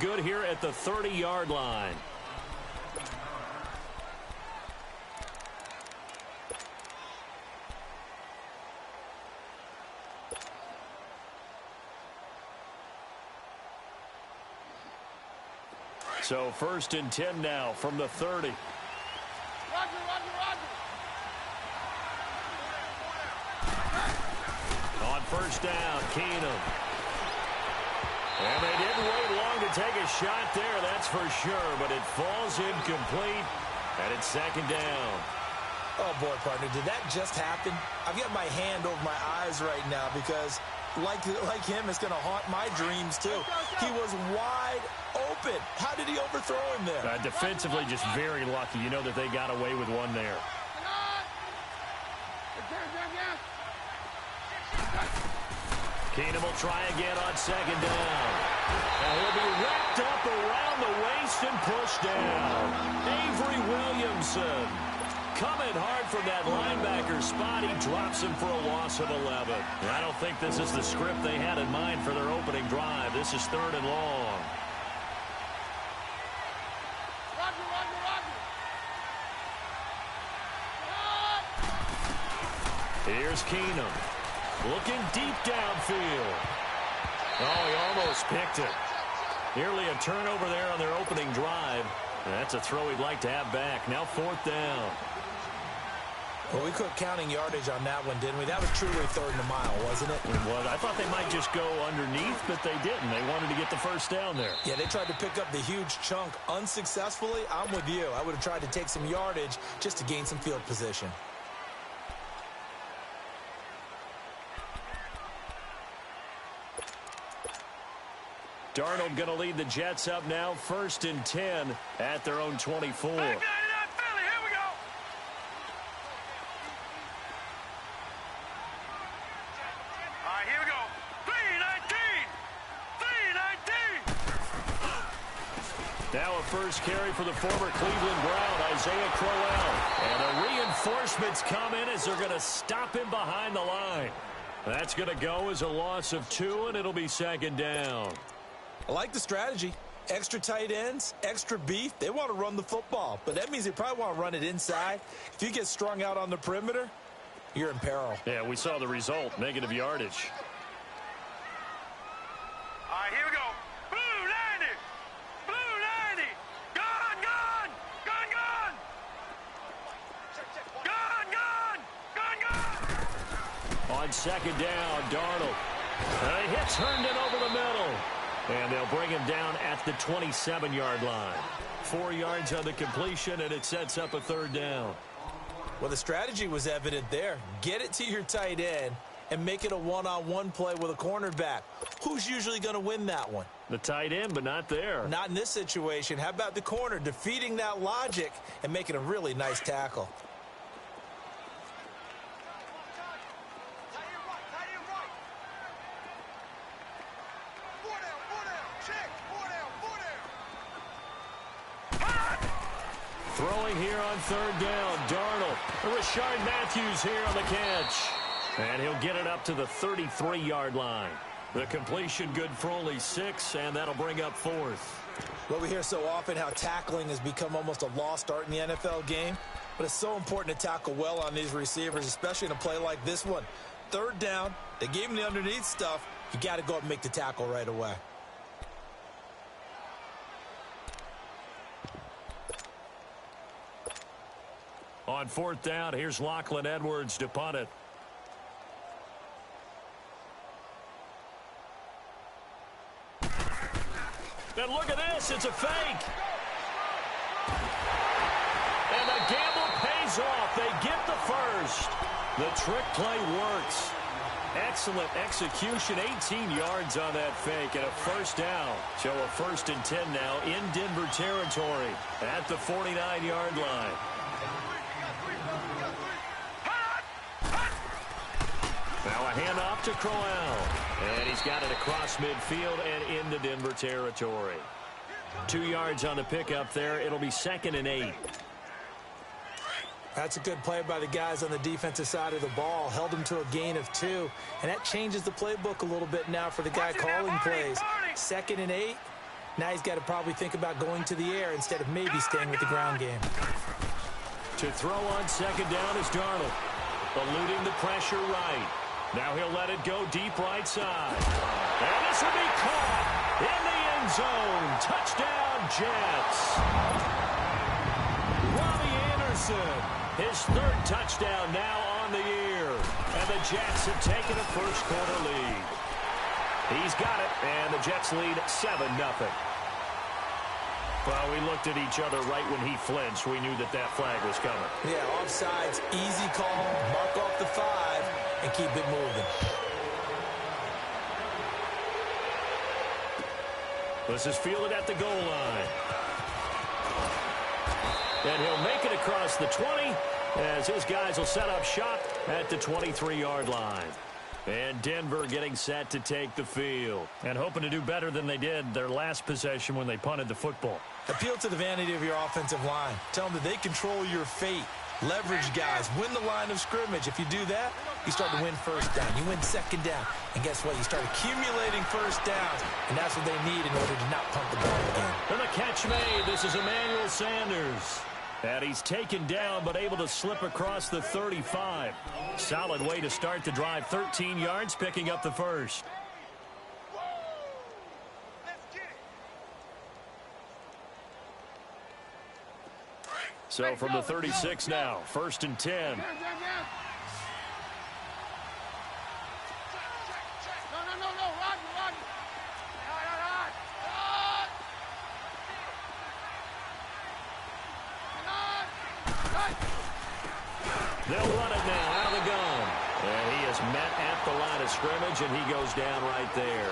good here at the 30-yard line. So 1st and 10 now from the 30. Roger, roger, roger. On 1st down, Keenum. And they didn't wait long to take a shot there, that's for sure. But it falls incomplete, and it's 2nd down. Oh, boy, partner, did that just happen? I've got my hand over my eyes right now because, like him, it's going to haunt my dreams, too. He was wide open. How did he overthrow him there? Defensively, just very lucky. You know that they got away with one there. Keenum will try again on 2nd down. And he'll be wrapped up around the waist and pushed down. Avery Williamson coming hard from that linebacker spot. He drops him for a loss of 11. And I don't think this is the script they had in mind for their opening drive. This is 3rd and long. Roger, roger, roger. Here's Keenum. Looking deep downfield. Oh, he almost picked it. Nearly a turnover there on their opening drive. That's a throw he'd like to have back. Now 4th down. Well, we quit counting yardage on that one, didn't we? That was truly 3rd and a mile, wasn't it? It was. I thought they might just go underneath, but they didn't. They wanted to get the 1st down there. Yeah, they tried to pick up the huge chunk unsuccessfully. I'm with you. I would have tried to take some yardage just to gain some field position. Darnold going to lead the Jets up now, 1st and 10 at their own 24. Hey, Philly, here we go. All right, here we go. 3-19. Now a first carry for the former Cleveland Brown, Isaiah Crowell. And the reinforcements come in as they're going to stop him behind the line. That's going to go as a loss of 2, and it'll be 2nd down. I like the strategy. Extra tight ends, extra beef. They want to run the football, but that means they probably want to run it inside. If you get strung out on the perimeter, you're in peril. Yeah, we saw the result, negative yardage. All right, here we go. Blue 90. Blue 90. Gone, gone. Gone, gone. Gone, gone. Gone, gone. On 2nd down, Darnold. And he hits Herndon over the middle. And they'll bring him down at the 27-yard line. 4 yards on the completion, and it sets up a 3rd down. Well, the strategy was evident there. Get it to your tight end and make it a one-on-one play with a cornerback. Who's usually going to win that one? The tight end, but not there. Not in this situation. How about the corner defeating that logic and making a really nice tackle? Throwing here on 3rd down, Darnold. Rashard Matthews here on the catch. And he'll get it up to the 33-yard line. The completion good for only 6, and that'll bring up 4th. Well, we hear so often how tackling has become almost a lost art in the NFL game. But it's so important to tackle well on these receivers, especially in a play like this one. 3rd down, they gave him the underneath stuff. You got to go up and make the tackle right away. On 4th down, here's Lachlan Edwards to punt it. And look at this, it's a fake. And the gamble pays off. They get the 1st. The trick play works. Excellent execution, 18 yards on that fake, and a 1st down. So a 1st and 10 now in Denver territory at the 49-yard line. Now a handoff to Crowell. And he's got it across midfield and into Denver territory. 2 yards on the pickup there. It'll be 2nd and 8. That's a good play by the guys on the defensive side of the ball. Held them to a gain of 2. And that changes the playbook a little bit now for the guy calling plays. 2nd and 8. Now he's got to probably think about going to the air instead of maybe staying with the ground game. To throw on second down is Darnold. Eluding the pressure right. Now he'll let it go deep right side. And this will be caught in the end zone. Touchdown, Jets. Robbie Anderson, his third touchdown now on the year. And the Jets have taken a first quarter lead. He's got it, and the Jets lead 7-0. Well, we looked at each other right when he flinched. We knew that flag was coming. Yeah, offsides, easy call, mark off the 5, and keep it moving. This is fielded at the goal line. And he'll make it across the 20 as his guys will set up shop at the 23-yard line. And Denver getting set to take the field. And hoping to do better than they did their last possession when they punted the football. Appeal to the vanity of your offensive line. Tell them that they control your fate. Leverage guys. Win the line of scrimmage. If you do that, you start to win first down. You win second down. And guess what? You start accumulating first downs. And that's what they need in order to not punt the ball again. And the catch made. This is Emmanuel Sanders. And he's taken down but able to slip across the 35. Solid way to start the drive. 13 yards, picking up the first. So from the 36 now, 1st and 10. No. Run. They'll run it now out of the gun. And he is met at the line of scrimmage, and he goes down right there.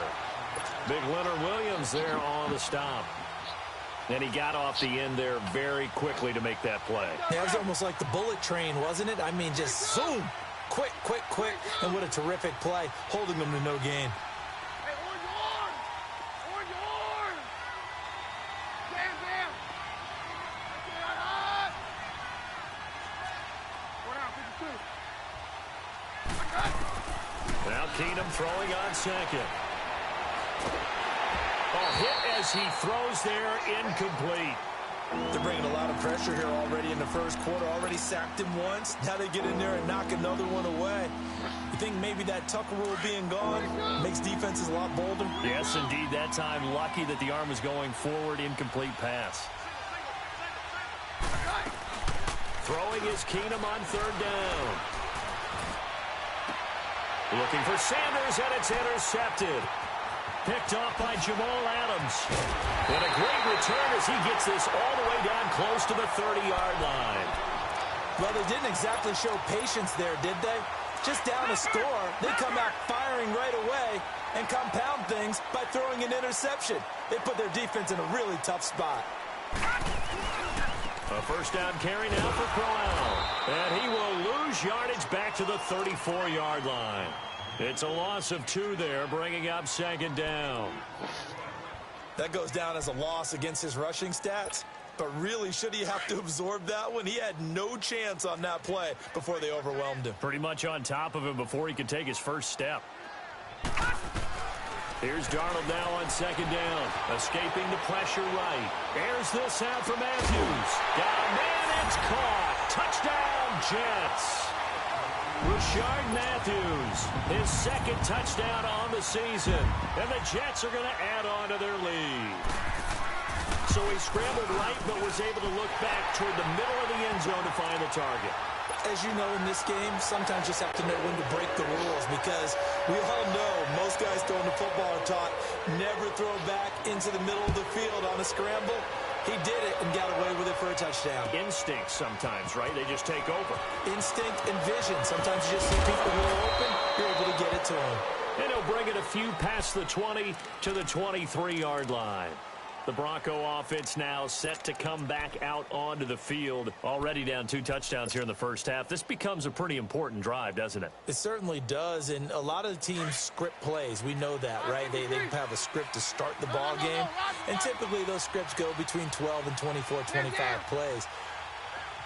Big Leonard Williams there on the stop. And he got off the end there very quickly to make that play. Yeah, it was almost like the bullet train, wasn't it? I mean, just zoom. Quick. And what a terrific play, holding them to no gain. Hey, on your arm. Bam. Now Keenum throwing on second. Hit as he throws there, incomplete. They're bringing a lot of pressure here already in the first quarter. Already sacked him once. Now they get in there and knock another one away. You think maybe that Tucker rule being gone makes defenses a lot bolder? Yes, indeed. That time, lucky that the arm was going forward. Incomplete pass. Throwing is Keenum on third down. Looking for Sanders, and it's intercepted. Picked off by Jamal Adams. And a great return as he gets this all the way down close to the 30-yard line. Well, they didn't exactly show patience there, did they? Just down a score, they come out firing right away and compound things by throwing an interception. They put their defense in a really tough spot. A first down carry now for Crowell. And he will lose yardage back to the 34-yard line. It's a loss of 2 there, bringing up second down. That goes down as a loss against his rushing stats. But really, should he have to absorb that one? He had no chance on that play before they overwhelmed him. Pretty much on top of him before he could take his first step. Here's Darnold now on second down. Escaping the pressure right. Airs this out for Matthews. Got a man, it's caught. Touchdown, Jets. Rashard Matthews, his second touchdown on the season. And the Jets are going to add on to their lead. So he scrambled right, but was able to look back toward the middle of the end zone to find the target. As you know, in this game, sometimes you just have to know when to break the rules, because we all know most guys throwing the football are taught never throw back into the middle of the field on a scramble. He did it and got away with it for a touchdown. Instinct sometimes, right? They just take over. Instinct and vision. Sometimes you just see people who are open, you're able to get it to them. And he'll bring it a few past the 20 to the 23-yard line. The Bronco offense now set to come back out onto the field. Already down 2 touchdowns here in the first half. This becomes a pretty important drive, doesn't it? It certainly does, and a lot of the teams script plays. We know that, right? They have a script to start the ball game, and typically those scripts go between 12 and 24, 25 plays.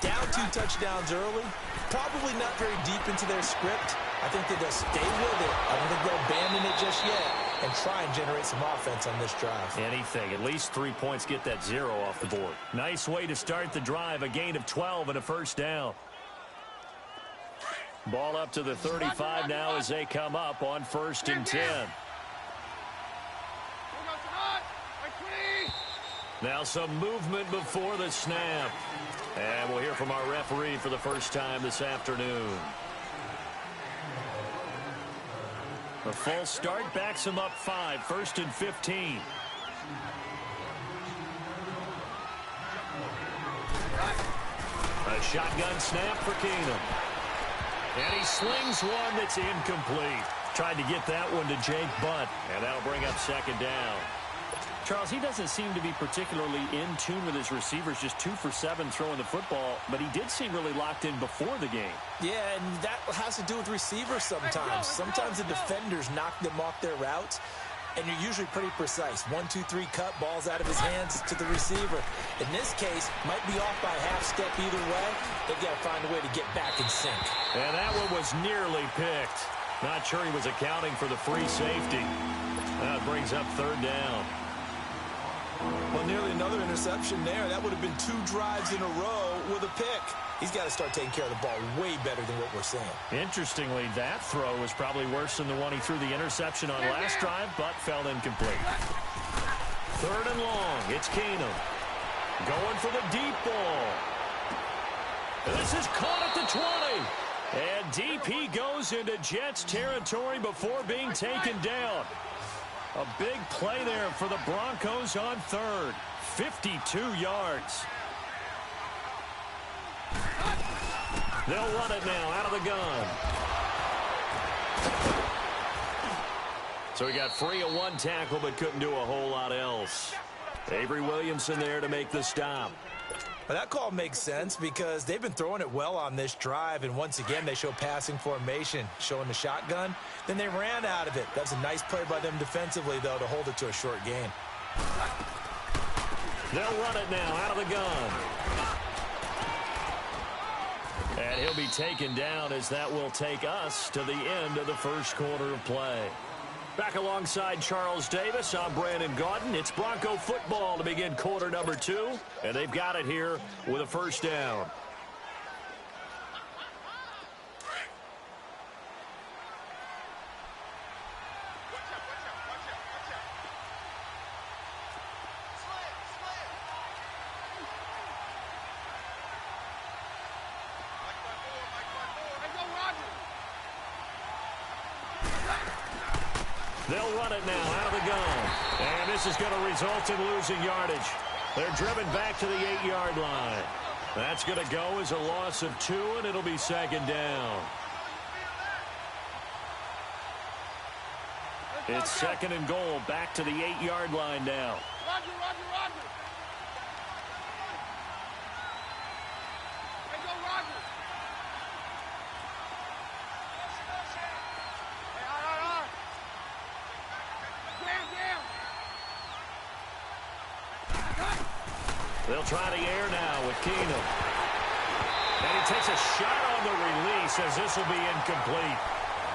Down 2 touchdowns early, probably not very deep into their script. I think that they'll stay with it. I don't think they'll abandon it just yet. and try and generate some offense on this drive. Anything. At least 3 points, get that 0 off the board. Nice way to start the drive. A gain of 12 and a first down. Ball up to the 35 now as they come up on 1st and 10. Now some movement before the snap. And we'll hear from our referee for the first time this afternoon. A full start backs him up 5, 1st and 15. A shotgun snap for Keenum. And he slings one that's incomplete. Tried to get that one to Jake Butt, and that'll bring up 2nd down. Charles, he doesn't seem to be particularly in tune with his receivers, just 2 for 7 throwing the football, but he did seem really locked in before the game. Yeah, and that has to do with receivers sometimes. Sometimes the defenders knock them off their routes, and you're usually pretty precise. 1, 2, 3 cut, balls out of his hands to the receiver. In this case, might be off by a half step either way. They've got to find a way to get back in sync. And that one was nearly picked. Not sure he was accounting for the free safety. That brings up 3rd down. Well, nearly another interception there. That would have been 2 drives in a row with a pick. He's got to start taking care of the ball way better than what we're seeing. Interestingly, that throw was probably worse than the one he threw the interception on last drive, but fell incomplete. 3rd and long. It's Keenum. Going for the deep ball. This is caught at the 20. And deep he goes into Jets territory before being taken down. A big play there for the Broncos on 3rd. 52 yards. They'll run it now out of the gun. So he got free of 1 tackle but couldn't do a whole lot else. Avery Williamson there to make the stop. Well, that call makes sense because they've been throwing it well on this drive, and once again they show passing formation, showing the shotgun. Then they ran out of it. That's a nice play by them defensively, though, to hold it to a short gain. They'll run it now out of the gun. And he'll be taken down as that will take us to the end of the 1st quarter of play. Back alongside Charles Davis, I'm Brandon Gaudin. It's Bronco football to begin quarter number 2, and they've got it here with a 1st down. They'll run it now out of the gun. And this is going to result in losing yardage. They're driven back to the 8-yard line. That's going to go as a loss of 2, and it'll be 2nd down. It's 2nd and goal, back to the 8-yard line now. Roger, Roger, Roger. Hey, go, Roger. Hey, all right. They'll try the air now with Keenum. And he takes a shot on the release as this will be incomplete.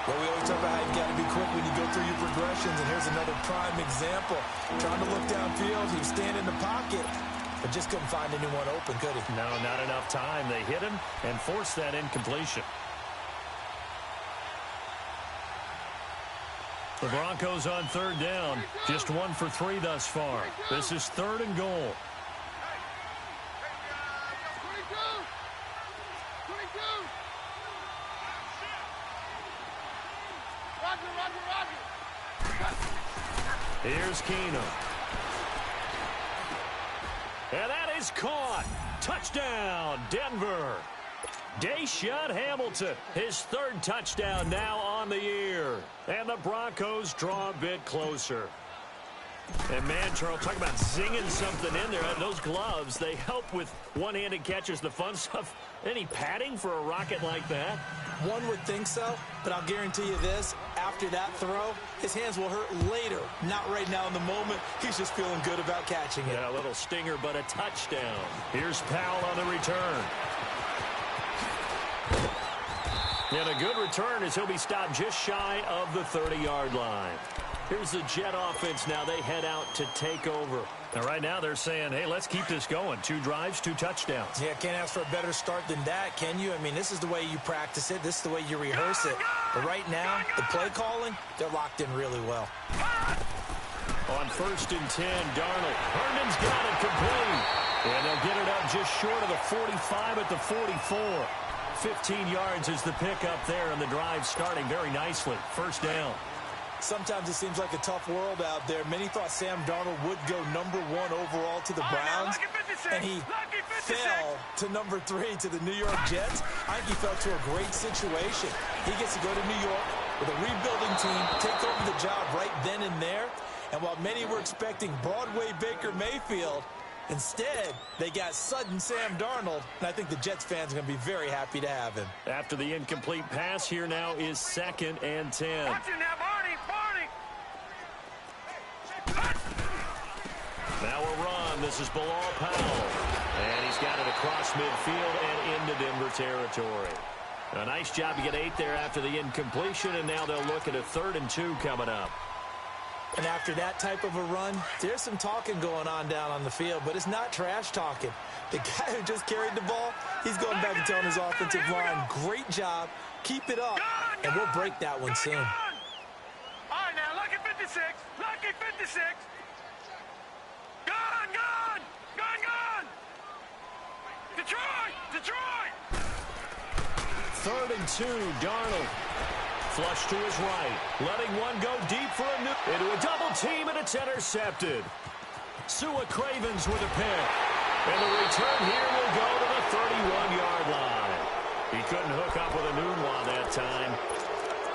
Well, we always talk about how you've got to be quick when you go through your progressions, and here's another prime example. Trying to look downfield, he was standing in the pocket, but just couldn't find anyone open, could he? No, not enough time. They hit him and forced that incompletion. The Broncos on 3rd down, just 1 for 3 thus far. This is 3rd and goal. 22. Roger, Roger, Roger. Here's Keenum. And that is caught. Touchdown, Denver. Deshaun Hamilton, his 3rd touchdown now on the year. And the Broncos draw a bit closer. And, man, Charles, talk about zinging something in there. Those gloves, they help with one-handed catches, the fun stuff. Any padding for a rocket like that? One would think so, but I'll guarantee you this. After that throw, his hands will hurt later. Not right now in the moment. He's just feeling good about catching it. Yeah, a little stinger, but a touchdown. Here's Powell on the return. And a good return as he'll be stopped just shy of the 30-yard line. Here's the Jet offense now. They head out to take over. Now, right now, they're saying, hey, let's keep this going. 2 drives, 2 touchdowns. Yeah, can't ask for a better start than that, can you? I mean, this is the way you practice it. This is the way you rehearse it. But right now, the play calling, they're locked in really well. On 1st and 10, Darnold. Herndon's got it complete. And they'll get it up just short of the 45 at the 44. 15 yards is the pickup there, and the drive starting very nicely. 1st down. Sometimes it seems like a tough world out there. Many thought Sam Darnold would go #1 overall to the Browns, and he fell to #3 to the New York Jets. I think he fell to a great situation. He gets to go to New York with a rebuilding team, take over the job right then and there. And while many were expecting Broadway Baker Mayfield, instead, they got sudden Sam Darnold, and I think the Jets fans are going to be very happy to have him. After the incomplete pass, here now is 2nd and 10. Watch it now, Barney. Now a run. This is Bilal Powell. And he's got it across midfield and into Denver territory. A nice job to get 8 there after the incompletion, and now they'll look at a 3rd and 2 coming up. And after that type of a run, there's some talking going on down on the field, but it's not trash talking. The guy who just carried the ball, he's going back and telling his offensive line, great job, keep it up, and we'll break that one soon. All right, now, lucky 56. Lucky 56. Gone. Detroit. 3rd and 2, Darnold. Flush to his right. Letting one go deep for a into a double team, and it's intercepted. Sua Cravens with a pick. And the return here will go to the 31-yard line. He couldn't hook up with a Nunwa that time.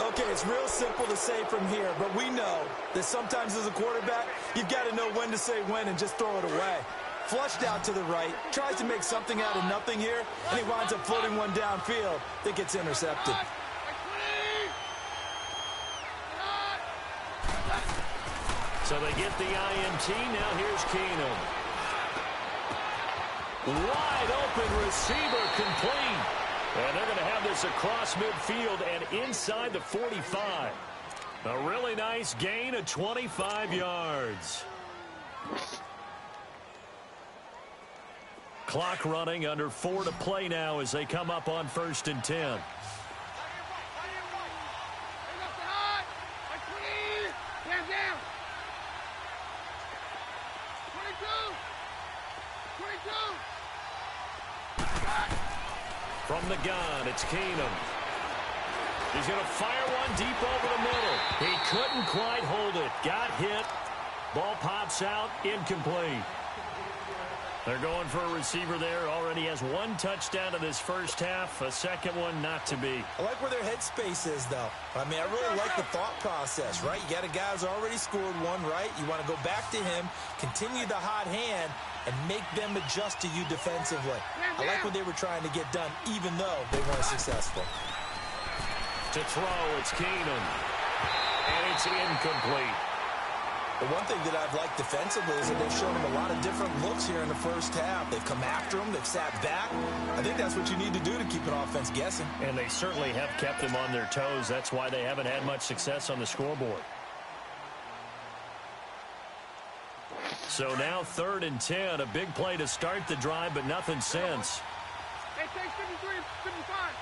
Okay, it's real simple to say from here, but we know that sometimes as a quarterback, you've got to know when to say when and just throw it away. Flushed out to the right, tries to make something out of nothing here, and he winds up floating one downfield that gets intercepted. So they get the INT. Now here's Keenum. Wide open receiver complete. And they're going to have this across midfield and inside the 45. A really nice gain of 25 yards. Clock running, under 4 to play now as they come up on 1st and 10. From the gun, it's Keenum. He's going to fire one deep over the middle. He couldn't quite hold it. Got hit. Ball pops out. Incomplete. They're going for a receiver there. Already has 1 touchdown in this first half. A second one not to be. I like where their headspace is, though. I mean, I really like the thought process, right? You got a guy who's already scored one, right? You want to go back to him, continue the hot hand, and make them adjust to you defensively. I like what they were trying to get done, even though they weren't successful. To throw, it's Keenum. And it's incomplete. The one thing that I've liked defensively is that they've shown them a lot of different looks here in the first half. They've come after them. They've sat back. I think that's what you need to do to keep an offense guessing. And they certainly have kept them on their toes. That's why they haven't had much success on the scoreboard. So now 3rd and 10. A big play to start the drive, but nothing since. Hey, take 53, 55.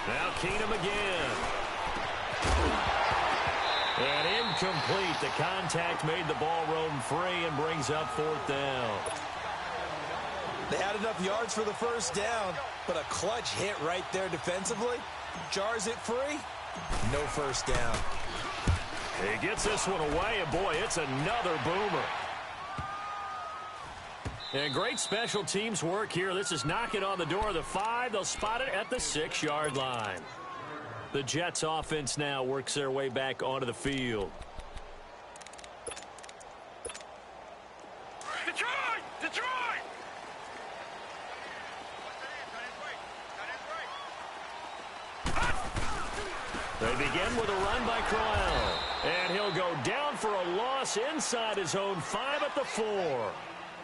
Now Keenum again. And incomplete. The contact made the ball roam free and brings up 4th down. They had enough yards for the first down, but a clutch hit right there defensively jars it free. No first down. He gets this one away, and boy, it's another boomer. And great special teams work here. This is knocking on the door of the 5. They'll spot it at the 6-yard line. The Jets offense now works their way back onto the field. Detroit! They begin with a run by Crowell. And he'll go down for a loss inside his own 5 at the 4.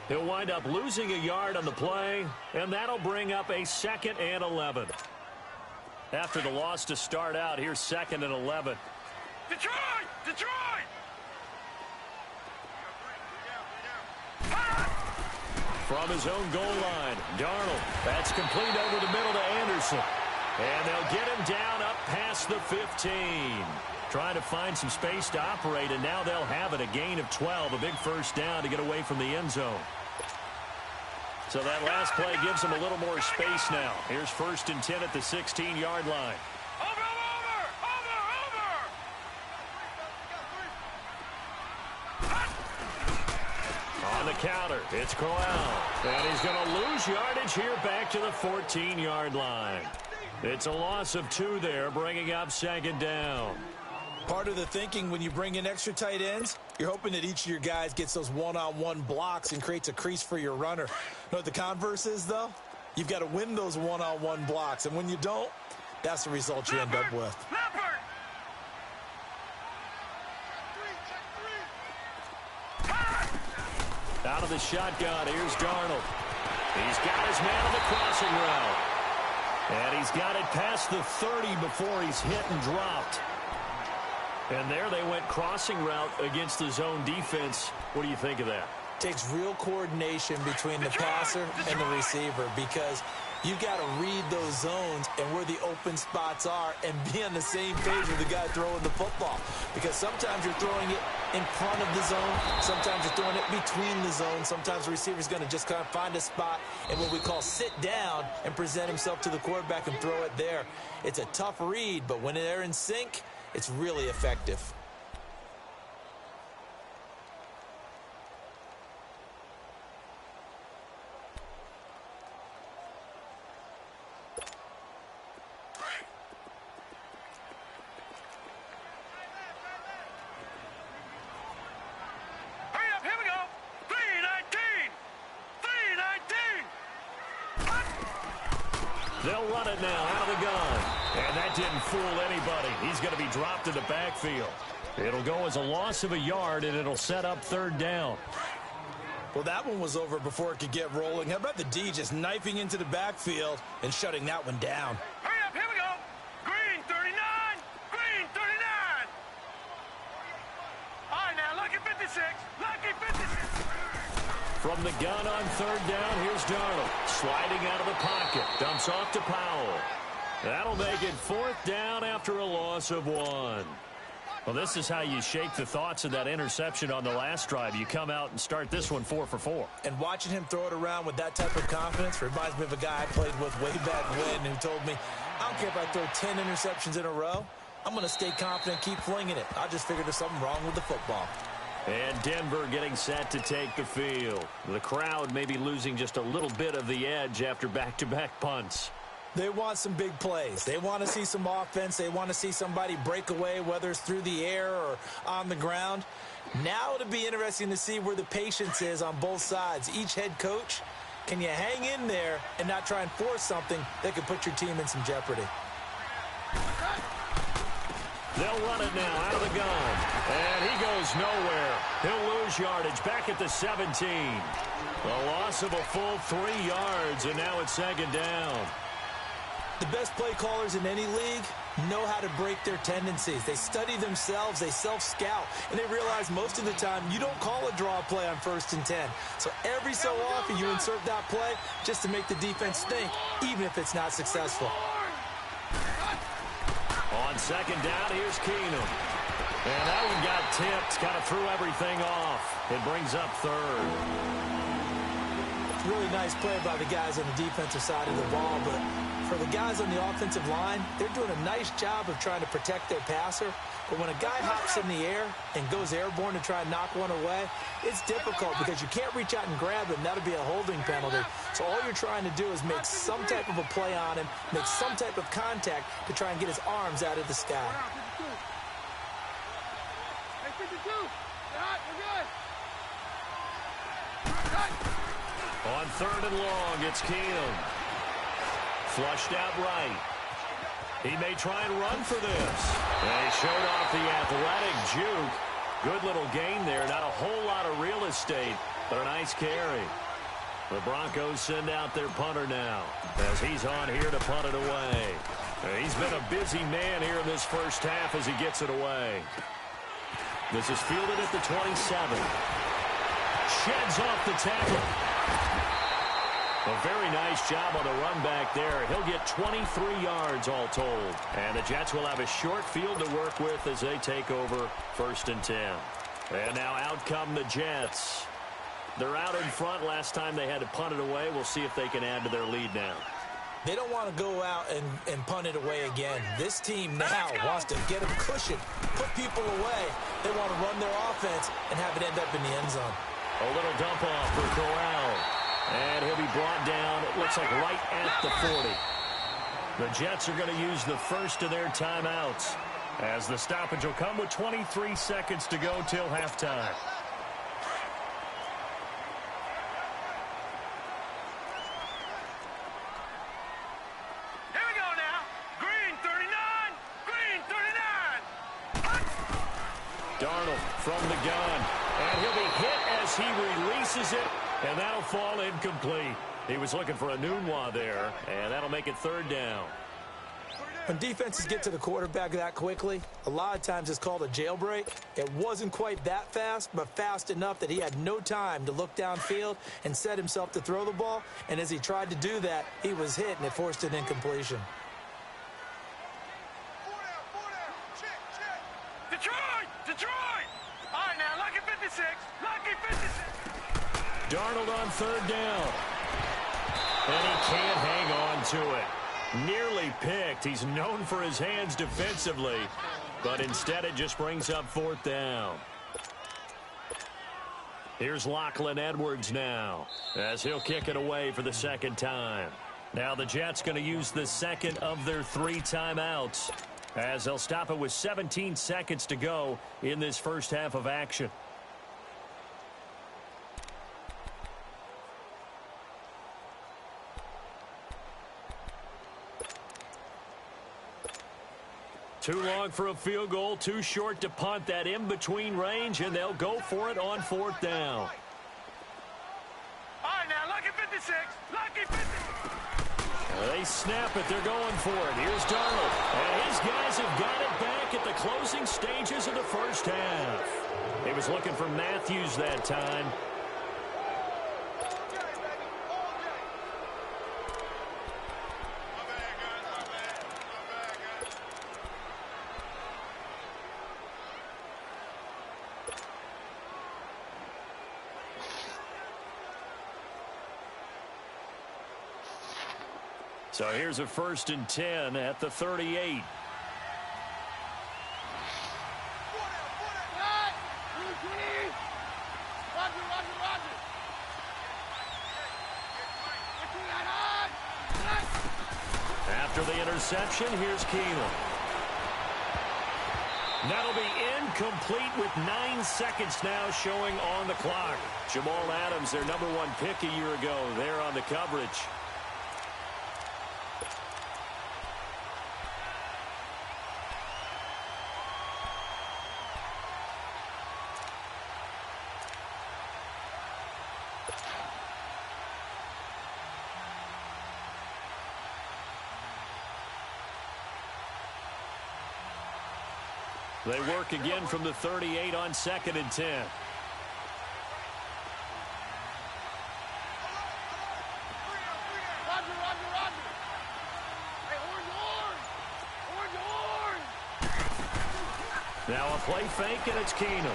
He'll wind up losing a yard on the play, and that'll bring up a 2nd and 11. After the loss to start out, here's 2nd and 11. Detroit! Detroit! From his own goal line, Darnold. That's complete over the middle to Anderson. And they'll get him down up past the 15. Trying to find some space to operate, and now they'll have it. A gain of 12, a big first down to get away from the end zone. So that last play gives them a little more space now. Here's 1st and 10 at the 16-yard line. Over! On the counter, it's Crowell. And he's going to lose yardage here back to the 14-yard line. It's a loss of 2 there, bringing up 2nd down. Part of the thinking when you bring in extra tight ends, you're hoping that each of your guys gets those one-on-one blocks and creates a crease for your runner. You know what the converse is, though? You've got to win those one-on-one blocks, and when you don't, that's the result you end up with. Out of the shotgun, here's Darnold. He's got his man on the crossing route. And he's got it past the 30 before he's hit and dropped. And there they went crossing route against the zone defense. What do you think of that? Takes real coordination between the passer and the receiver because you've got to read those zones and where the open spots are and be on the same page with the guy throwing the football. Because sometimes you're throwing it in front of the zone. Sometimes you're throwing it between the zones. Sometimes the receiver's going to just kind of find a spot and what we call sit down and present himself to the quarterback and throw it there. It's a tough read, but when they're in sync, it's really effective. Hurry up, here we go. 3-19. They'll run it now out of the gun. And that didn't fool anybody. He's going to be dropped in the backfield. It'll go as a loss of a yard, and it'll set up 3rd down. Well, that one was over before it could get rolling. How about the D just knifing into the backfield and shutting that one down? Hurry up, here we go. Green 39. Green 39. All right, now, lucky 56. Lucky 56. From the gun on 3rd down, here's Darnold. Sliding out of the pocket. Dumps off to Powell. That'll make it 4th down after a loss of 1. Well, this is how you shake the thoughts of that interception on the last drive. You come out and start this one 4 for 4. And watching him throw it around with that type of confidence reminds me of a guy I played with way back when who told me, I don't care if I throw 10 interceptions in a row. I'm going to stay confident, keep flinging it. I just figured there's something wrong with the football. And Denver getting set to take the field. The crowd may be losing just a little bit of the edge after back-to-back punts. They want some big plays. They want to see some offense. They want to see somebody break away, whether it's through the air or on the ground. Now it'll be interesting to see where the patience is on both sides. Each head coach, can you hang in there and not try and force something that could put your team in some jeopardy? They'll run it now out of the gun. And he goes nowhere. He'll lose yardage back at the 17. A loss of a full 3 yards, and now it's 2nd down. The best play callers in any league know how to break their tendencies. They study themselves, they self-scout, and they realize most of the time you don't call a draw play on 1st and 10. So every so often you insert that play just to make the defense think, even if it's not successful. On 2nd down, here's Keenum. And that one got tipped, kind of threw everything off. It brings up 3rd. Really nice play by the guys on the defensive side of the ball, but for the guys on the offensive line, they're doing a nice job of trying to protect their passer. But when a guy hops in the air and goes airborne to try and knock one away, it's difficult because you can't reach out and grab him. That'll be a holding penalty. So all you're trying to do is make some type of a play on him, make some type of contact to try and get his arms out of the sky. Hey, 52. We're good. On 3rd and long, it's Keenum. Flushed out right. He may try and run for this. And he showed off the athletic juke. Good little gain there. Not a whole lot of real estate, but a nice carry. The Broncos send out their punter now as he's on here to punt it away. He's been a busy man here in this first half as he gets it away. This is fielded at the 27. Sheds off the tackle. A very nice job on the run back there. He'll get 23 yards all told. And the Jets will have a short field to work with as they take over 1st and 10. And now out come the Jets. They're out in front. Last time they had to punt it away. We'll see if they can add to their lead now. They don't want to go out and punt it away again. This team now wants to get a cushion, put people away. They want to run their offense and have it end up in the end zone. A little dump off for Corral. And he'll be brought down, it looks like right at the 40. The Jets are going to use the first of their timeouts as the stoppage will come with 23 seconds to go till halftime. Here we go now. Green 39. Green 39. Darnold from the gun. And he'll be hit as he releases it. And that'll fall incomplete. He was looking for a Nunwa there, and that'll make it 3rd down. When defenses get to the quarterback that quickly, a lot of times it's called a jailbreak. It wasn't quite that fast, but fast enough that he had no time to look downfield and set himself to throw the ball. And as he tried to do that, he was hit, and it forced an incompletion. Detroit! Detroit! All right, now, lucky 56. Lucky 56. Darnold on 3rd down. And he can't hang on to it. Nearly picked. He's known for his hands defensively, but instead it just brings up 4th down. Here's Lachlan Edwards now as he'll kick it away for the 2nd time. Now the Jets going to use the 2nd of their 3 timeouts as they'll stop it with 17 seconds to go in this first half of action. Too long for a field goal, too short to punt. That in-between range, and they'll go for it on 4th down. All right, now, lucky 56. Lucky 56. They snap it. They're going for it. Here's Darnold. And his guys have got it back at the closing stages of the first half. He was looking for Matthews that time. So here's a 1st and 10 at the 38. After the interception, here's Keenum. That'll be incomplete with 9 seconds now showing on the clock. Jamal Adams, their #1 pick a year ago, there on the coverage. They work again from the 38 on 2nd and 10. Now a play fake, and it's Keenum.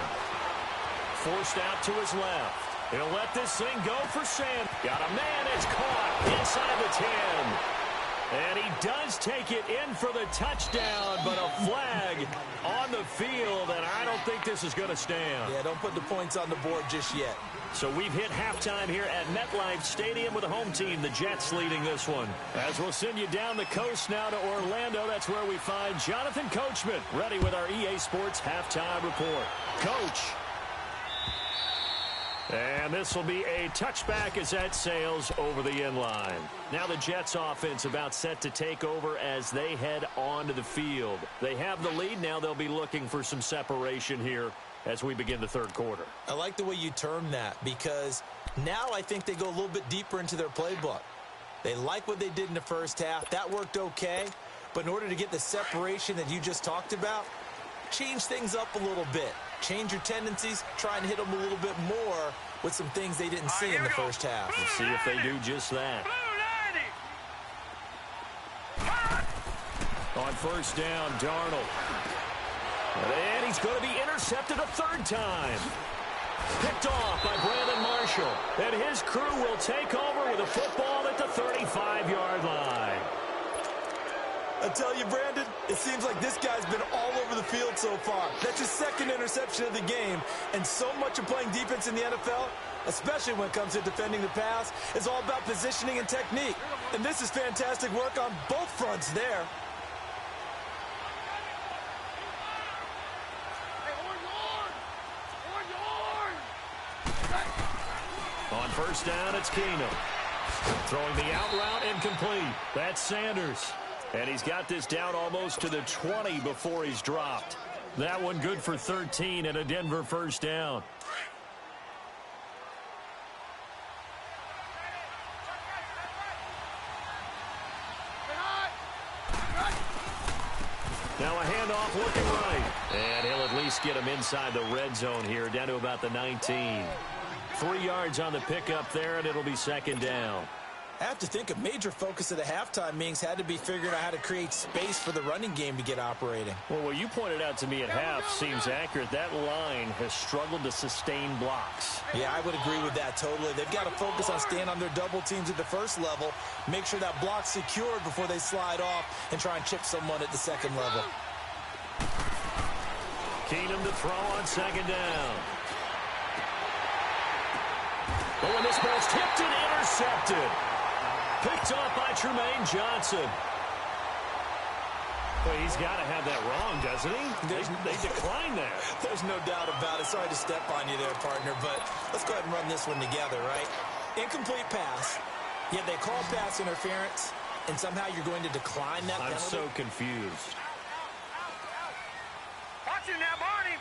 Forced out to his left. He'll let this thing go for Sam. Got a man. It's caught inside the 10. And he does take it in for the touchdown, but a flag on the field, and I don't think this is going to stand. Yeah, don't put the points on the board just yet. So we've hit halftime here at MetLife Stadium with the home team, the Jets, leading this one. As we'll send you down the coast now to Orlando, that's where we find Jonathan Coachman, ready with our EA Sports halftime report. Coach. And this will be a touchback as that sails over the inline. Now the Jets offense about set to take over as they head onto the field. They have the lead. Now they'll be looking for some separation here as we begin the third quarter. I like the way you termed that because now I think they go a little bit deeper into their playbook. They like what they did in the first half. That worked okay. But in order to get the separation that you just talked about, change things up a little bit. Change your tendencies. Try and hit them a little bit more with some things they didn't see in the first half. Let's see if they do just that. On first down, Darnold. And he's going to be intercepted a third time. Picked off by Brandon Marshall. And his crew will take over with a football at the 35-yard line. I tell you, Brandon, it seems like this guy's been all over the field so far. That's his second interception of the game. And so much of playing defense in the NFL, especially when it comes to defending the pass, is all about positioning and technique. And this is fantastic work on both fronts there. On first down, it's Keenum. Throwing the out route incomplete. That's Sanders. And he's got this down almost to the 20 before he's dropped. That one good for 13 and a Denver first down. Now a handoff looking right. And he'll at least get him inside the red zone here, down to about the 19. 3 yards on the pickup there, and it'll be second down. I have to think a major focus of the halftime meetings had to be figuring out how to create space for the running game to get operating. Well, what you pointed out to me at half seems accurate. That line has struggled to sustain blocks. Yeah, I would agree with that totally. They've got to focus on staying on their double teams at the first level, make sure that block's secured before they slide off and try and chip someone at the second level. Keenum to throw on second down. Oh, and this ball's tipped and intercepted. Picked off by Tremaine Johnson. Well, he's got to have that wrong, doesn't he? They declined that. There's no doubt about it. Sorry to step on you there, partner, but let's go ahead and run this one together, right? Incomplete pass. Yet they call pass interference, and somehow you're going to decline that penalty? I'm so confused. Watch it now, Barney!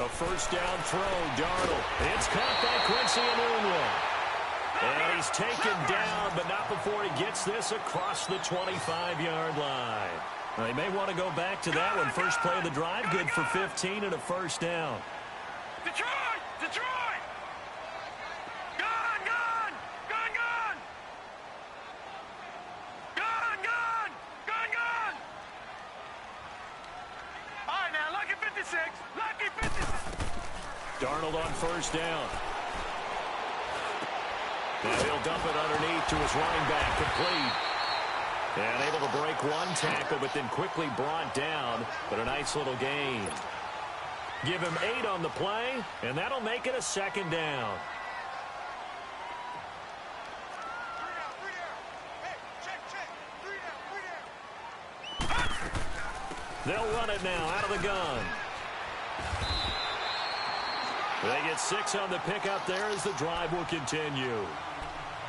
A first down throw, Darnold. It's caught by Quincy Enunwa. And he's taken down, but not before he gets this across the 25-yard line. Now, they may want to go back to that one. First play of the drive, good for 15 and a first down. Detroit! Detroit! Gone! Gone! Gone! Gone! Gone! Gone! Gone! Gone! All right, now, lucky 56. Lucky 56. Darnold on first down. Now he'll dump it underneath to his running back, complete. And able to break one tackle, but then quickly brought down. But a nice little gain. Give him 8 on the play, and that'll make it a second down. They'll run it now out of the gun. They get 6 on the pickup there as the drive will continue.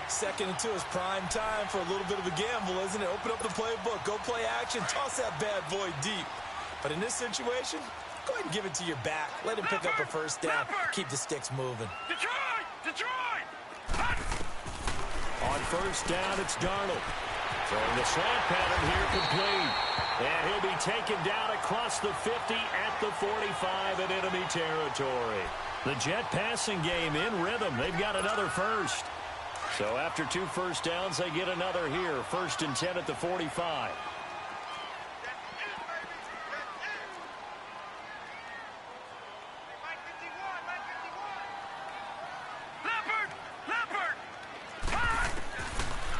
2nd and 2 is prime time for a little bit of a gamble, isn't it? Open up the playbook, go play action, toss that bad boy deep. But in this situation, go ahead and give it to your back. Let him pick up a first down. Keep the sticks moving. Detroit! Detroit! On first down, it's Darnold. Throwing the slant pattern here complete. And he'll be taken down across the 50 at the 45 in enemy territory. The Jet passing game in rhythm. They've got another first. So after 2 first downs, they get another here. 1st and 10 at the 45. Leopard! Leopard!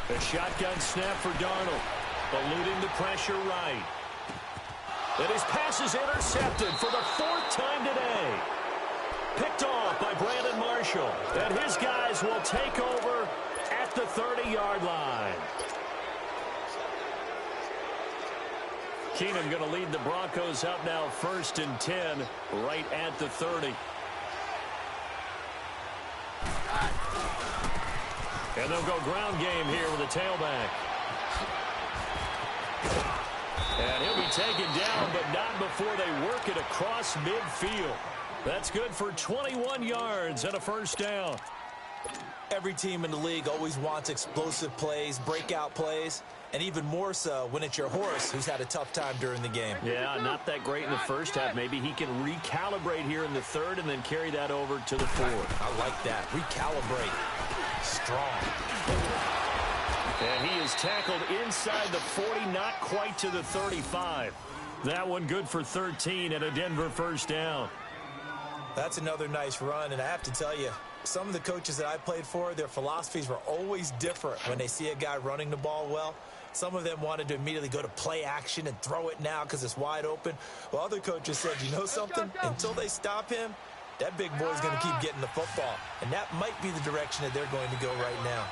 The shotgun snap for Darnold. Eluding the pressure right. And his pass is intercepted for the 4th time today. Picked off by Brandon Marshall. And his guys will take over at the 30-yard line. Keenum going to lead the Broncos up now 1st and 10 right at the 30. And they'll go ground game here with a tailback. And he'll be taken down, but not before they work it across midfield. That's good for 21 yards and a first down. Every team in the league always wants explosive plays, breakout plays, and even more so when it's your horse who's had a tough time during the game. Yeah, not that great in the first half. Maybe he can recalibrate here in the third and then carry that over to the fourth. I like that. Recalibrate. Strong. And he is tackled inside the 40, not quite to the 35. That one good for 13 and a Denver first down. That's another nice run, and I have to tell you, some of the coaches that I played for, their philosophies were always different when they see a guy running the ball well. Some of them wanted to immediately go to play action and throw it now because it's wide open. Well, other coaches said, you know something? Until they stop him, that big boy's going to keep getting the football. And that might be the direction that they're going to go right now.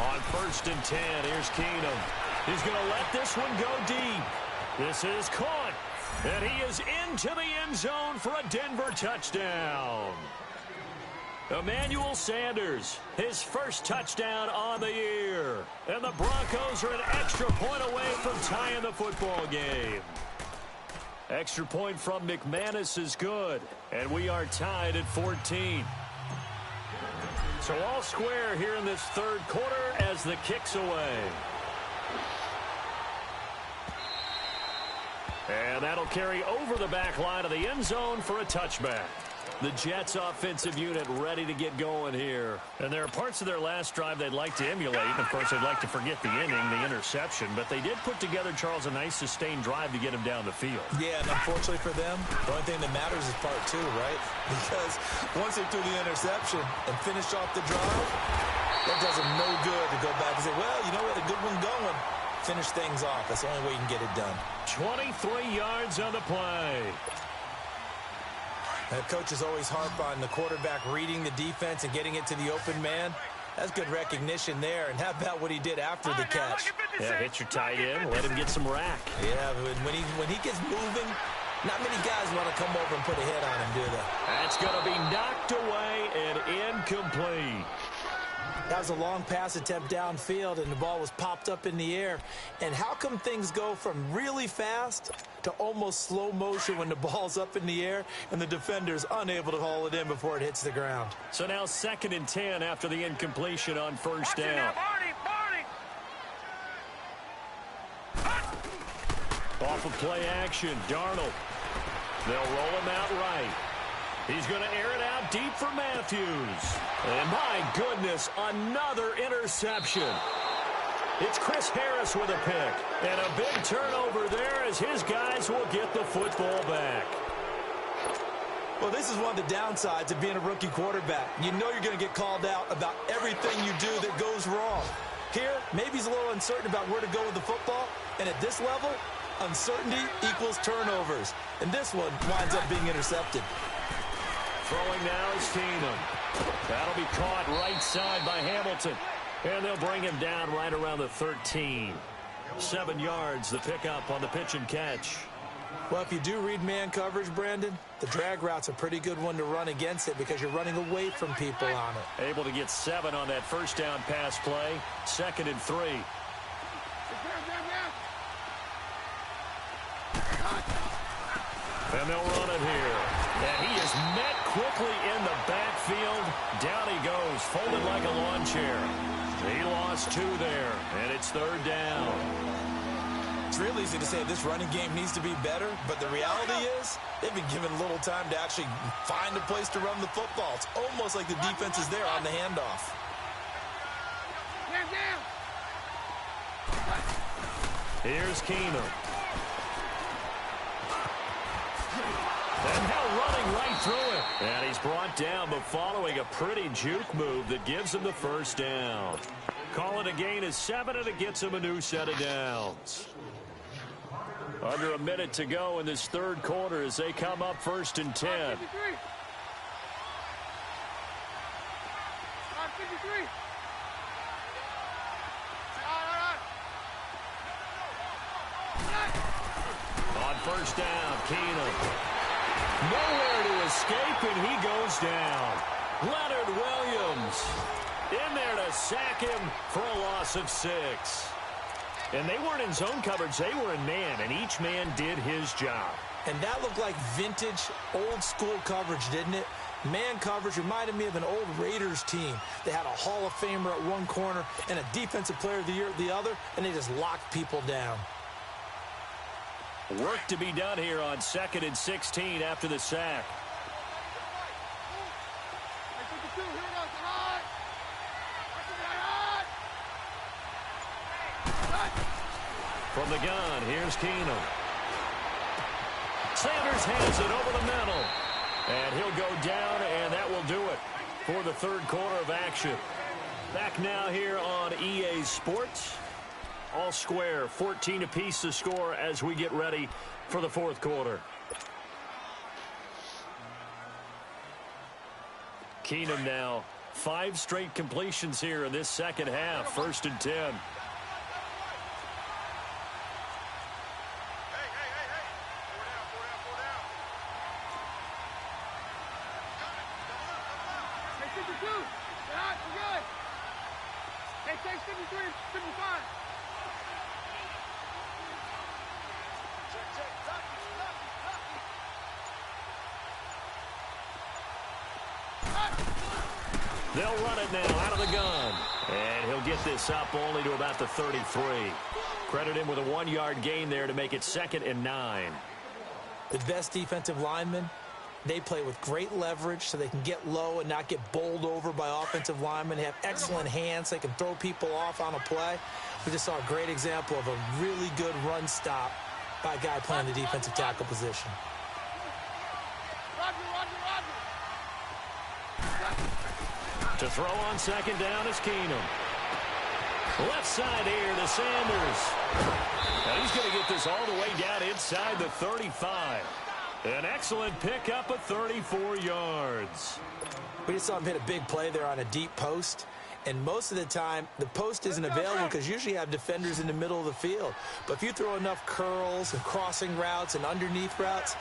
On 1st and 10, here's Keenum. He's going to let this one go deep. This is caught. And he is into the end zone for a Denver touchdown. Emmanuel Sanders, his first touchdown on the year. And the Broncos are an extra point away from tying the football game. Extra point from McManus is good. And we are tied at 14. So all square here in this third quarter as the kick's away. And that'll carry over the back line of the end zone for a touchback. The Jets offensive unit ready to get going here. And there are parts of their last drive they'd like to emulate. Of course, they'd like to forget the inning, the interception. But they did put together, Charles, a nice sustained drive to get him down the field. Yeah, and unfortunately for them, the only thing that matters is part two, right? Because once they threw the interception and finished off the drive, that does them no good to go back and say, well, you know what, a good one going. Finish things off. That's the only way you can get it done. 23 yards on the play. And coaches always harp on the quarterback reading the defense and getting it to the open man. That's good recognition there. And how about what he did after the catch? Yeah, hit your tight end. Let him get some rack. Yeah, when he gets moving, not many guys want to come over and put a hit on him, do they? That's going to be knocked away and incomplete. That was a long pass attempt downfield, and the ball was popped up in the air. And how come things go from really fast to almost slow motion when the ball's up in the air and the defender's unable to haul it in before it hits the ground? So now 2nd and 10 after the incompletion on first down. Off of play action, Darnold. They'll roll him out right. He's going to air it out deep for Matthews. And my goodness, another interception. It's Chris Harris with a pick. And a big turnover there as his guys will get the football back. Well, this is one of the downsides of being a rookie quarterback. You know you're going to get called out about everything you do that goes wrong. Here, maybe he's a little uncertain about where to go with the football. And at this level, uncertainty equals turnovers. And this one winds up being intercepted. Throwing now is Keenum. That'll be caught right side by Hamilton. And they'll bring him down right around the 13. 7 yards, the pickup on the pitch and catch. Well, if you do read man coverage, Brandon, the drag route's a pretty good one to run against it because you're running away from people on it. Able to get 7 on that first down pass play. 2nd and 3. And they'll run it here. And he is met quickly in the backfield. Down he goes, folded like a lawn chair. He lost 2 there, and it's 3rd down. It's real easy to say this running game needs to be better, but the reality is they've been given little time to actually find a place to run the football. It's almost like the defense is there on the handoff. Here's Keenum. And now running right through it. And he's brought down, but following a pretty juke move that gives him the first down. Call it a gain of 7, and it gets him a new set of downs. Under a minute to go in this third quarter as they come up 1st and 10. On first down, Keenum. Nowhere to escape, and he goes down. Leonard Williams in there to sack him for a loss of 6. And they weren't in zone coverage. They were in man, and each man did his job. And that looked like vintage, old-school coverage, didn't it? Man coverage reminded me of an old Raiders team. They had a Hall of Famer at one corner and a Defensive Player of the Year at the other, and they just locked people down. Work to be done here on 2nd and 16 after the sack. From the gun, here's Keenum. Sanders hands it over the middle. And he'll go down, and that will do it for the third quarter of action. Back now here on EA Sports. All square, 14 apiece to score as we get ready for the fourth quarter. Keenum now, 5 straight completions here in this second half. 1st and 10. They'll run it now out of the gun. And he'll get this up only to about the 33. Credit him with a 1-yard gain there to make it 2nd and 9. The best defensive linemen, they play with great leverage so they can get low and not get bowled over by offensive linemen. They have excellent hands. They can throw people off on a play. We just saw a great example of a really good run stop by a guy playing the defensive tackle position. To throw on 2nd down is Keenum. Left side here to Sanders. And he's going to get this all the way down inside the 35. An excellent pickup of 34 yards. We just saw him hit a big play there on a deep post. And most of the time, the post isn't available because usually you have defenders in the middle of the field. But if you throw enough curls and crossing routes and underneath routes,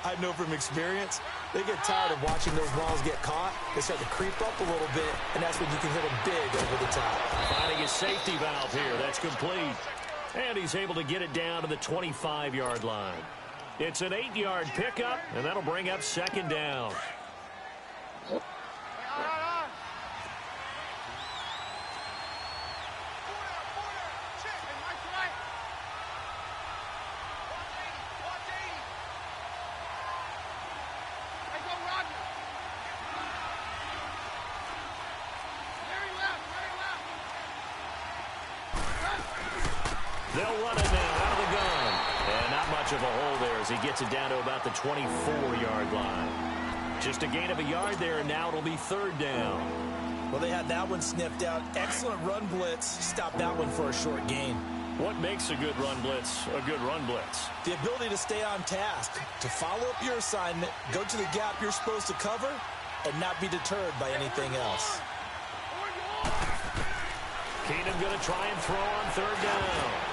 I know from experience, they get tired of watching those balls get caught. They start to creep up a little bit, and that's when you can hit them big over the top. Finding his safety valve here. That's complete. And he's able to get it down to the 25-yard line. It's an 8-yard pickup, and that'll bring up 2nd down. They'll run it now out of the gun. And not much of a hole there as he gets it down to about the 24-yard line. Just a gain of a yard there, and now it'll be 3rd down. Well, they had that one sniffed out. Excellent run blitz. Stop that one for a short gain. What makes a good run blitz a good run blitz? The ability to stay on task, to follow up your assignment, go to the gap you're supposed to cover, and not be deterred by anything else. Keenum going to try and throw on 3rd down.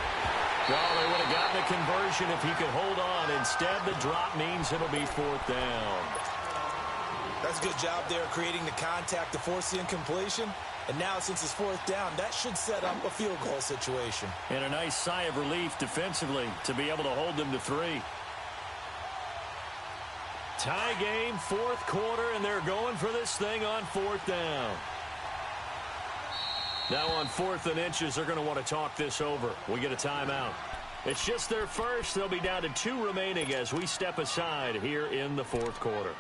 Well, they would have gotten a conversion if he could hold on. Instead, the drop means it'll be 4th down. That's a good job there creating the contact to force the incompletion. And now, since it's 4th down, that should set up a field goal situation. And a nice sigh of relief defensively to be able to hold them to 3. Tie game, 4th quarter, and they're going for this thing on 4th down. Now on 4th and inches, they're going to want to talk this over. We get a timeout. It's just their first. They'll be down to 2 remaining as we step aside here in the 4th quarter.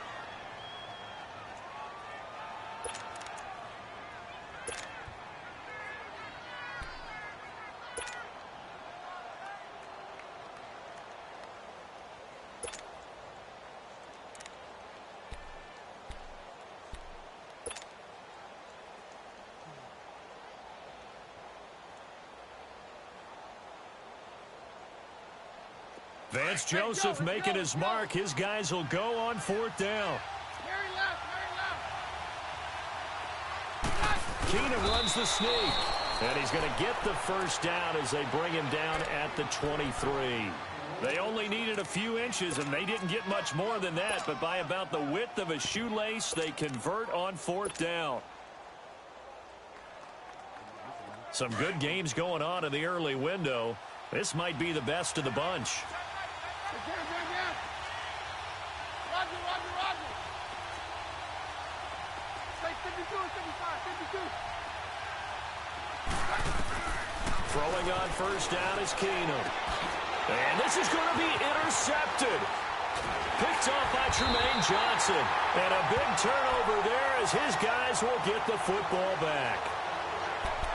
Vance Joseph making his mark. His guys will go on 4th down. Keenum runs the sneak. And he's going to get the first down as they bring him down at the 23. They only needed a few inches, and they didn't get much more than that, but by about the width of a shoelace, they convert on 4th down. Some good games going on in the early window. This might be the best of the bunch. Throwing on 1st down is Keenum. And this is going to be intercepted. Picked off by Tremaine Johnson. And a big turnover there as his guys will get the football back.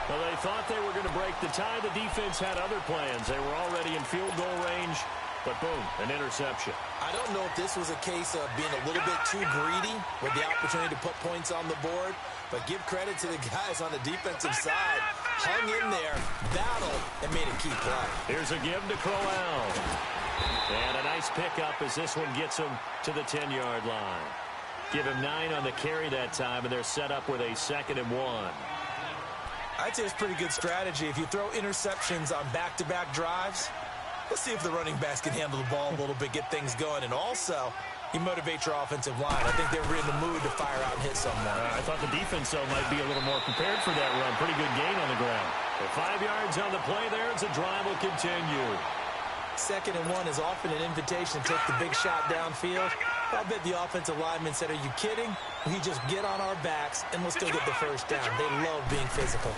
Well, they thought they were going to break the tie. The defense had other plans. They were already in field goal range. But boom, an interception. I don't know if this was a case of being a little bit too greedy with the opportunity to put points on the board, but give credit to the guys on the defensive side. Hung in there, battled, and made a key play. Here's a give to Crowell. And a nice pickup as this one gets him to the 10-yard line. Give him 9 on the carry that time, and they're set up with a 2nd and 1. I'd say it's pretty good strategy. If you throw interceptions on back-to-back drives, let's see if the running backs can handle the ball a little bit, get things going. And also, you motivate your offensive line. I think they were in the mood to fire out and hit someone. I thought the defense, though, might be a little more prepared for that run. Pretty good gain on the ground. So 5 yards on the play there as the drive will continue. 2nd and 1 is often an invitation to take the big shot downfield. I bet the offensive lineman said, are you kidding? We just get on our backs and we'll still get the 1st down. They love being physical.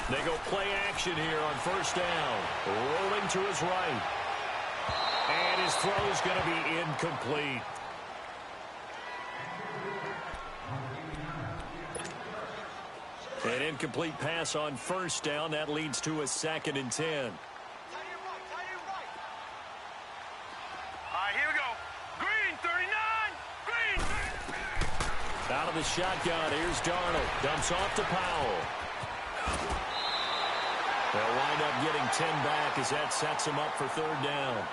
They go play action here on 1st down. Rolling to his right. And his throw is going to be incomplete. An incomplete pass on 1st down. That leads to a 2nd and 10. Out of the shotgun, here's Darnold. Dumps off to Powell. They'll wind up getting 10 back as that sets them up for 3rd down.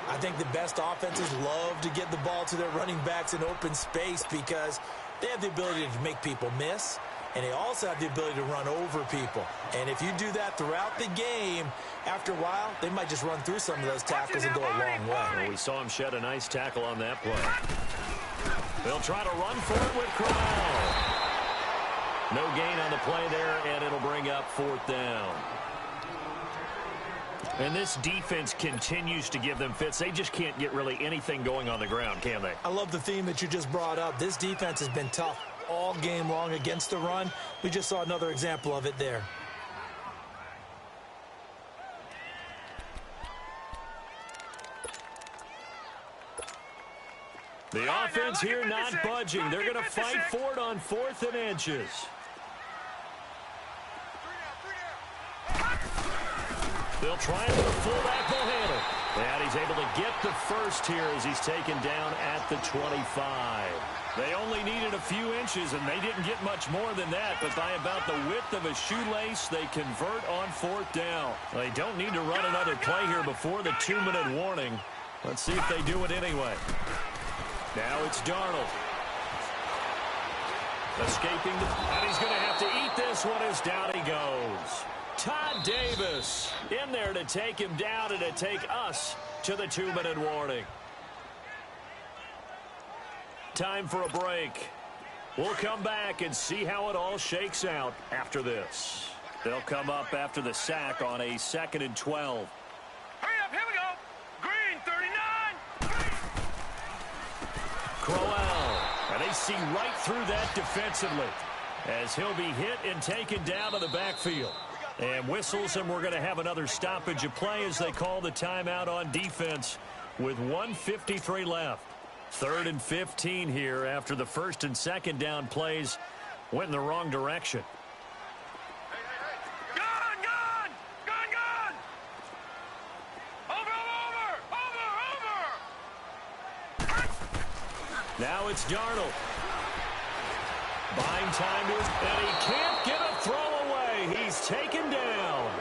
I think the best offenses love to get the ball to their running backs in open space because they have the ability to make people miss, and they also have the ability to run over people. And if you do that throughout the game, after a while, they might just run through some of those tackles and go a long way. Well, we saw him shed a nice tackle on that play. They'll try to run for it with Crowell. No gain on the play there, and it'll bring up 4th down. And this defense continues to give them fits. They just can't get really anything going on the ground, can they? I love the theme that you just brought up. This defense has been tough all game long against the run. We just saw another example of it there. The offense here not budging. They're going to fight for it on 4th and inches. They'll try it with a fullback will handle. And he's able to get the 1st here as he's taken down at the 25. They only needed a few inches, and they didn't get much more than that. But by about the width of a shoelace, they convert on 4th down. They don't need to run another play here before the 2-minute warning. Let's see if they do it anyway. Now it's Darnold. Escaping, and he's going to have to eat this one as down he goes. Todd Davis in there to take him down and to take us to the 2-minute warning. Time for a break. We'll come back and see how it all shakes out after this. They'll come up after the sack on a 2nd and 12. Hurry up, here we go. Green, 39. Crowell, and they see right through that defensively as he'll be hit and taken down to the backfield. And whistles, and we're going to have another stoppage of play as they call the timeout on defense with 1:53 left. 3rd and 15 here after the 1st and 2nd down plays went in the wrong direction. Now it's Darnold. Buying time to his, and he can't get a throw away. He's taken down.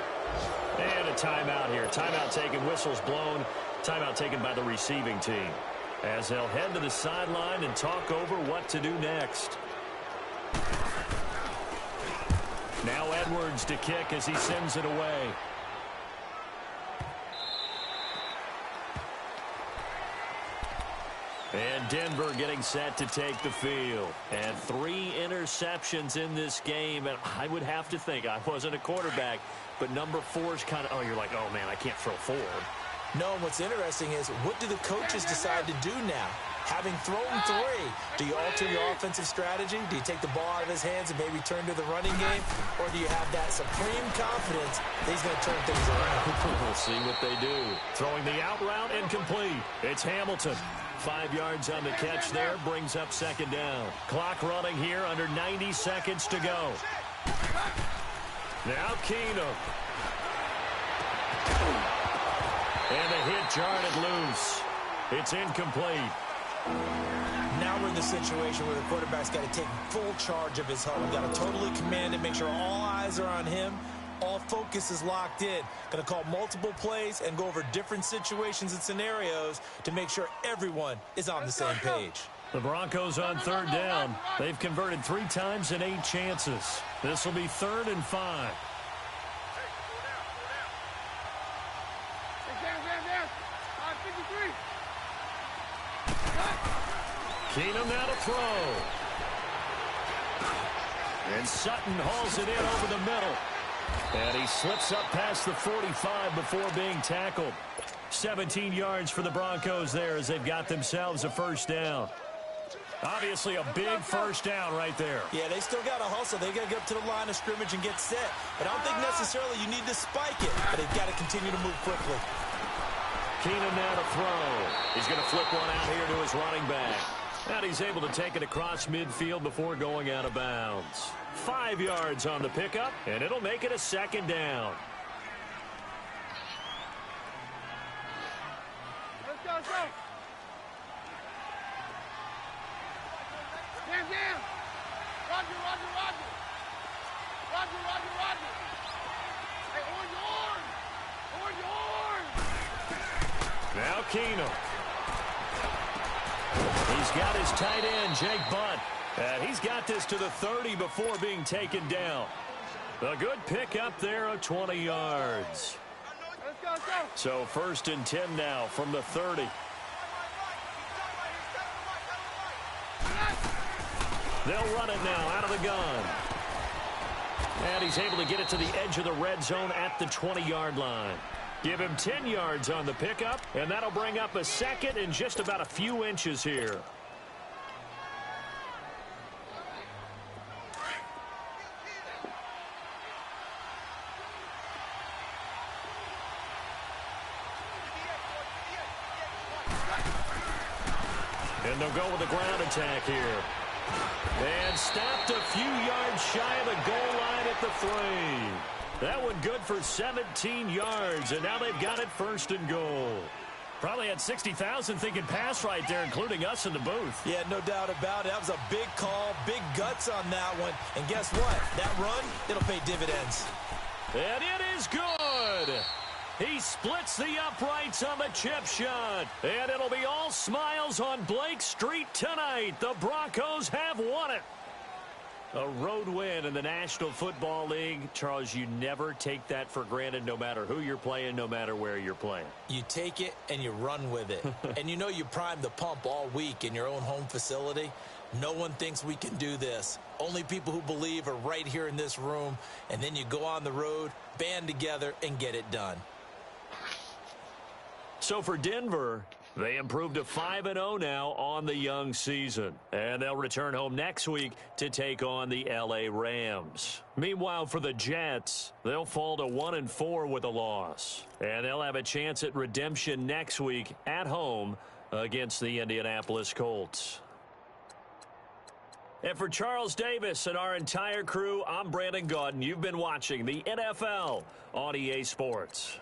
And a timeout here. Timeout taken, whistles blown. Timeout taken by the receiving team. As they'll head to the sideline and talk over what to do next. Now Edwards to kick as he sends it away. Denver getting set to take the field. And 3 interceptions in this game. And I would have to think, I wasn't a quarterback, but number 4 is kind of, you're like, oh, man, I can't throw 4. No, what's interesting is, what do the coaches decide to do now? Having thrown 3, do you alter your offensive strategy? Do you take the ball out of his hands and maybe turn to the running game? Or do you have that supreme confidence that he's going to turn things around? We'll see what they do. Throwing the out route incomplete. It's Hamilton. 5 yards on the catch there, brings up 2nd down. Clock running here, under 90 seconds to go. Now Keenum. And the hit jarred it loose. It's incomplete. Now we're in the situation where the quarterback's got to take full charge of his helmet. Got to totally command it, make sure all eyes are on him. All focus is locked in. Going to call multiple plays and go over different situations and scenarios to make sure everyone is on the same page. The Broncos on 3rd down. They've converted 3 times in 8 chances. This will be 3rd and 5. Keenum now to throw. And Sutton hauls it in over the middle. And he slips up past the 45 before being tackled. 17 yards for the Broncos there as they've got themselves a 1st down. Obviously a big 1st down right there. Yeah, they still got to hustle. They got to get up to the line of scrimmage and get set. But I don't think necessarily you need to spike it. But they've got to continue to move quickly. Keenum now to throw. He's going to flip one out here to his running back. And he's able to take it across midfield before going out of bounds. 5 yards on the pickup, and it'll make it a 2nd down. Let's go, let's go. Hands down. Roger, Roger, Roger. Roger, Roger, Roger. Hey, orange, orange. Orange, orange. Now Keenum. He's got his tight end, Jake Butt. And he's got this to the 30 before being taken down. A good pickup there of 20 yards. Let's go, let's go. So 1st and 10 now from the 30. They'll run it now out of the gun. And he's able to get it to the edge of the red zone at the 20-yard line. Give him 10 yards on the pickup, and that'll bring up a 2nd and just about a few inches here. And they'll go with the ground attack here. And stopped a few yards shy of the goal line at the 3. That one good for 17 yards, and now they've got it 1st and goal. Probably had 60,000 thinking pass right there, including us in the booth. Yeah, no doubt about it. That was a big call, big guts on that one. And guess what? That run, it'll pay dividends. And it is good. He splits the uprights on the chip shot. And it'll be all smiles on Blake Street tonight. The Broncos have won it. A road win in the National Football League. Charles, you never take that for granted, no matter who you're playing, no matter where you're playing. You take it and you run with it. And you know you primed the pump all week in your own home facility. No one thinks we can do this. Only people who believe are right here in this room. And then you go on the road, band together, and get it done. So for Denver, they improved to 5-0 now on the young season. And they'll return home next week to take on the L.A. Rams. Meanwhile, for the Jets, they'll fall to 1-4 with a loss. And they'll have a chance at redemption next week at home against the Indianapolis Colts. And for Charles Davis and our entire crew, I'm Brandon Gaudin. You've been watching the NFL on EA Sports.